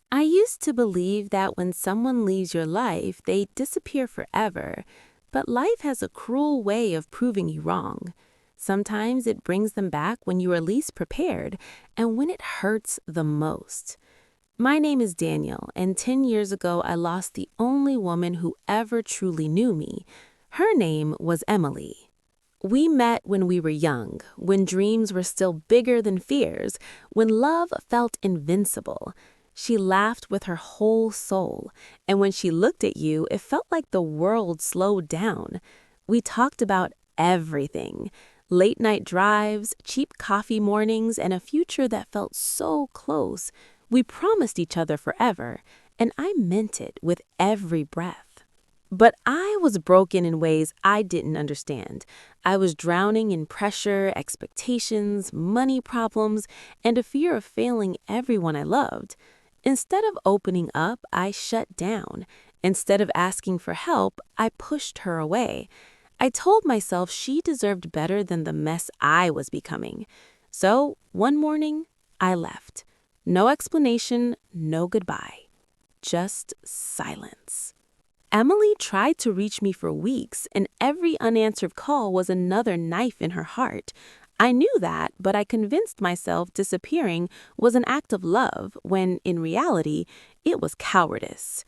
I used to believe that when someone leaves your life, they disappear forever, but life has a cruel way of proving you wrong. Sometimes it brings them back when you are least prepared and when it hurts the most. My name is Daniel, and 10 years ago I lost the only woman who ever truly knew me. Her name was Emily. We met when we were young, when dreams were still bigger than fears, when love felt invincible. She laughed with her whole soul, and when she looked at you, it felt like the world slowed down. We talked about everything: late night drives, cheap coffee mornings, and a future that felt so close. We promised each other forever, and I meant it with every breath. But I was broken in ways I didn't understand. I was drowning in pressure, expectations, money problems, and a fear of failing everyone I loved. Instead of opening up, I shut down. Instead of asking for help, I pushed her away. I told myself she deserved better than the mess I was becoming. So, one morning, I left. No explanation, no goodbye. Just silence. Emily tried to reach me for weeks, and every unanswered call was another knife in her heart. I knew that, but I convinced myself disappearing was an act of love, when in reality, it was cowardice.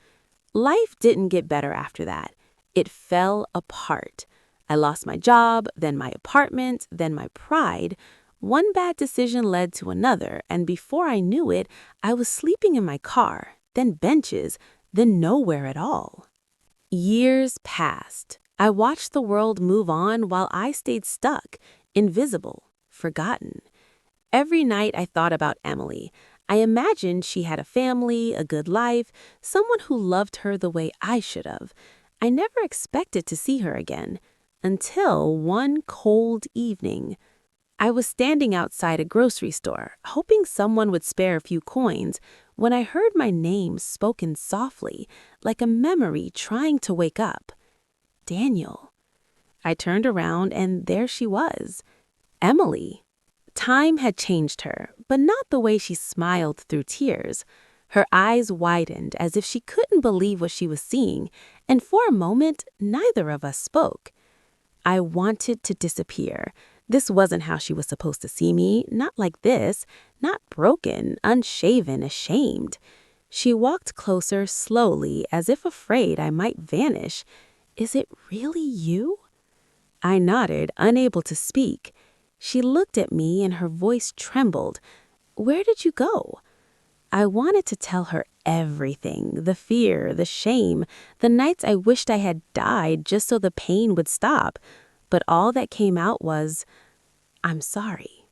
Life didn't get better after that. It fell apart. I lost my job, then my apartment, then my pride. One bad decision led to another, and before I knew it, I was sleeping in my car, then benches, then nowhere at all. Years passed. I watched the world move on while I stayed stuck, invisible, forgotten. Every night I thought about Emily. I imagined she had a family, a good life, someone who loved her the way I should have. I never expected to see her again, until one cold evening. I was standing outside a grocery store, hoping someone would spare a few coins, when I heard my name spoken softly, like a memory trying to wake up. Daniel. I turned around, and there she was. Emily. Time had changed her, but not the way she smiled through tears. Her eyes widened as if she couldn't believe what she was seeing, and for a moment, neither of us spoke. I wanted to disappear. This wasn't how she was supposed to see me, not like this, not broken, unshaven, ashamed. She walked closer slowly, as if afraid I might vanish. Is it really you? I nodded, unable to speak. She looked at me and her voice trembled. Where did you go? I wanted to tell her everything, the fear, the shame, the nights I wished I had died just so the pain would stop. But all that came out was, I'm sorry.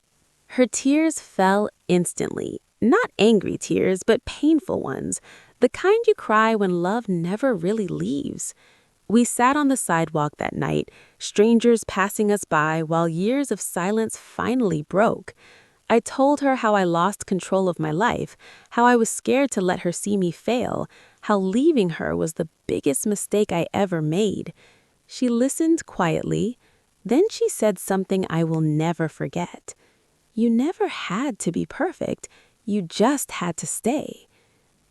Her tears fell instantly. Not angry tears, but painful ones. The kind you cry when love never really leaves. We sat on the sidewalk that night, strangers passing us by while years of silence finally broke. I told her how I lost control of my life, how I was scared to let her see me fail, how leaving her was the biggest mistake I ever made. She listened quietly. Then she said something I will never forget. You never had to be perfect. You just had to stay.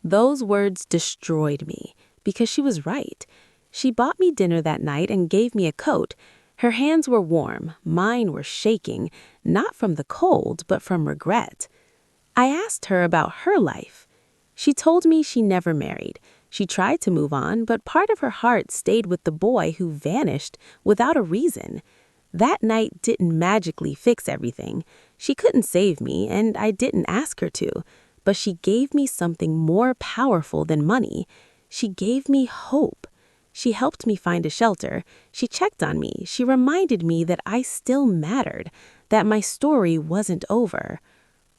Those words destroyed me because she was right. She bought me dinner that night and gave me a coat. Her hands were warm, mine were shaking, not from the cold, but from regret. I asked her about her life. She told me she never married. She tried to move on, but part of her heart stayed with the boy who vanished without a reason. That night didn't magically fix everything. She couldn't save me, and I didn't ask her to. But she gave me something more powerful than money. She gave me hope. She helped me find a shelter. She checked on me. She reminded me that I still mattered, that my story wasn't over.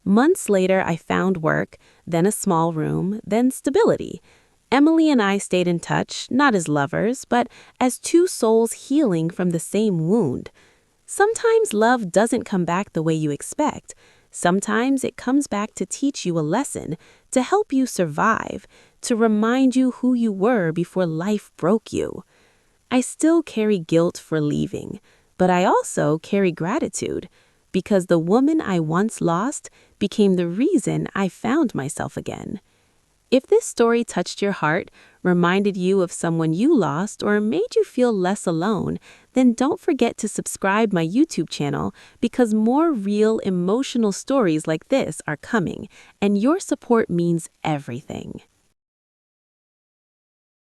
Months later, I found work, then a small room, then stability. Emily and I stayed in touch, not as lovers, but as two souls healing from the same wound. Sometimes love doesn't come back the way you expect. Sometimes it comes back to teach you a lesson, to help you survive, to remind you who you were before life broke you. I still carry guilt for leaving, but I also carry gratitude, because the woman I once lost became the reason I found myself again. If this story touched your heart, reminded you of someone you lost, or made you feel less alone, then don't forget to subscribe my YouTube channel because more real emotional stories like this are coming, and your support means everything.